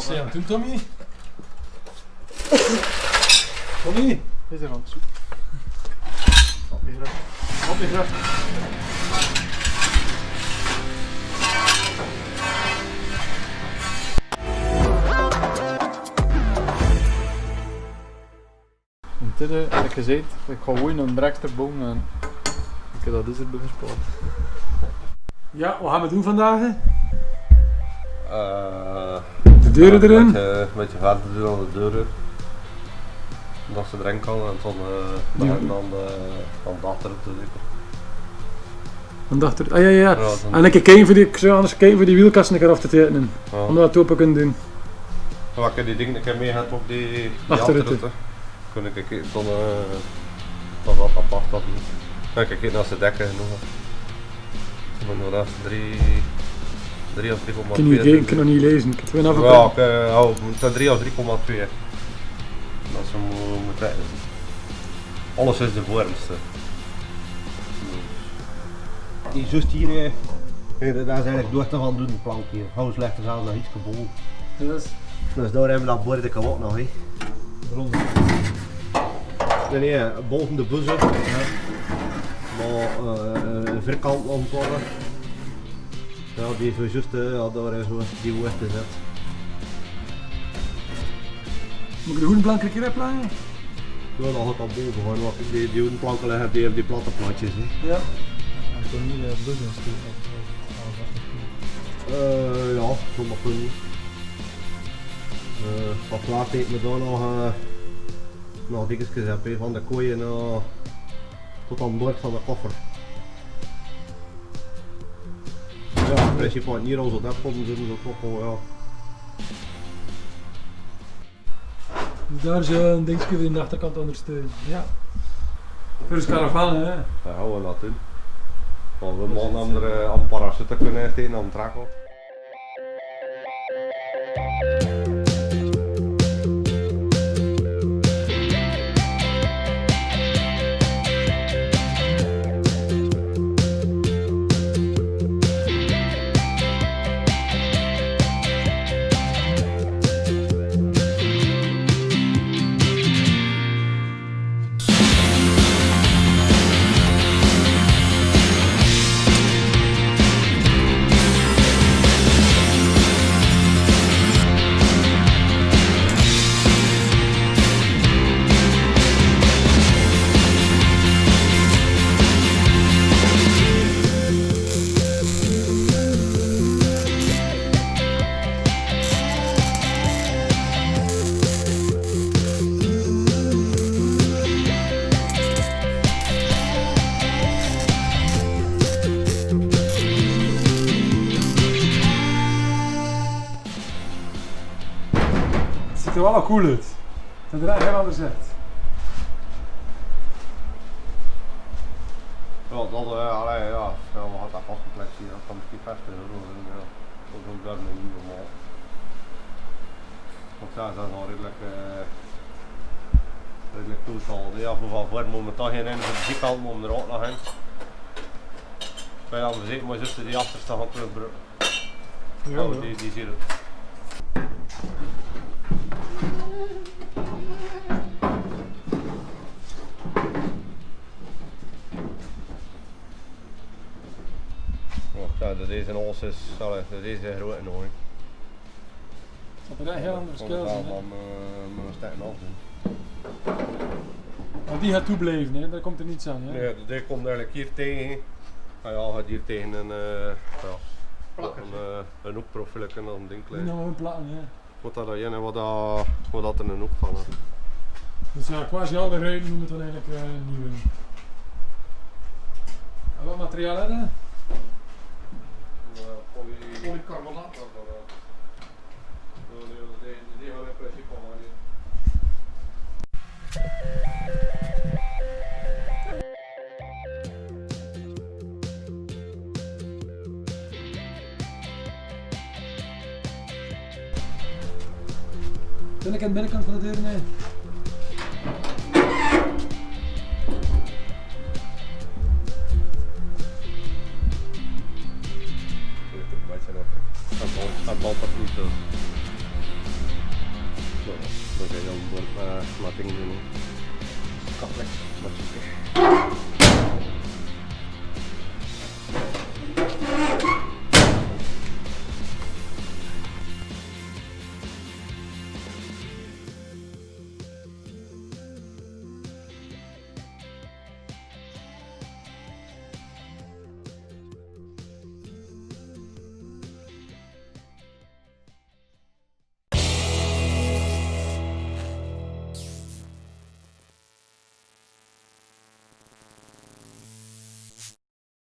Wat zei je aan het doen, Tommy? Tommy? Is er aan het zoeken. Op je rug. Op je rug. En dit heb ik gezegd, ik ga gewoon een brekster boom en dat is het bespaard. Ja, wat gaan we doen vandaag? De deuren erin? Een beetje verder doen aan de deuren. Dat ze erin kan en dan dacht er op te zitten. Dan dacht ik, ja. Ja, En ik kijken voor die, ik zou anders kijken voor die wielkasten een keer af te tekenen. Ja. Om dat open kunnen doen. Maar ik heb die dingen een keer mee gehad op die Achterrutte. Kun ik een dan dat apart dat niet. Dan kijk ik naar zijn dekken nog. Maar nog dat is 3 of 3,2. Ik kan nog niet lezen, ik heb het weer Ja, het zijn 3 of 3,2. Dat ze moeten. Alles is de warmste. Die zus hier, dat is eigenlijk door te gaan doen, de plank hier. Hou slecht te gaan, nog iets gebogen. Yes. Dus daar hebben we dat bord ook nog. Nee, boven de buzzer. Maar een vierkant ontworpen. Ja, die is zo juist daar is zo die wordt gezet. Moet ik de goede plank een keer opleggen? Ja, dat gaat al boven gaan, want die planken liggen die hebben die platte platjes. Ja. En toen niet de bus insturen. Ja, dat mag kunnen. Wat laat heeft me daar nog dingetjes hebben, van de koeien tot aan boord van de koffer. Ja, in principe van hier als het net komt, doen ze toch wel, ja. Dus daar is een dingetje voor in de achterkant ondersteunen. Ja. Voor de caravan, hè? Ja, gaan we dat doen. Want we moeten aan parachute kunnen steken aan het trekken. Het ziet er wel cool uit. Het is er heel anders uit. Ja, dat we hadden dat vastgeplekt hier, dat kan misschien 50 euro zijn, ja. Dat is ook daar niet normaal. Want ja, dat is al redelijk toetal. Ja, voor moeten we toch geen in, voor de zijkant moeten we er ook nog in. Bij dan bezeten, maar juist die achterste gaan terugbrengen. Ja, Oh, die is hier. Ja, deze ons is, deze is groot nog. Dat er heel anders Dan skills gaan in. we een sterke af doen. Maar die gaat toeblijven, hè? Daar komt er niets aan. Hè? Nee, die komt eigenlijk hier tegen. Ah ja, gaat hier tegen een hoekprofiel en een ding Die klein. nog een platen, hè? Wat dat in en wat dat in een hoek van. Dus ja, quasi alle ruiten noemen het dan eigenlijk nieuw. En wat materiaal heb je? Polycarbonaat. Die gaan in principe al hier. Ben ik aan de binnenkant van de deur? Nee. Het valt dat niet. Oke, dan buat mapping ini. Kompleks. Masuk.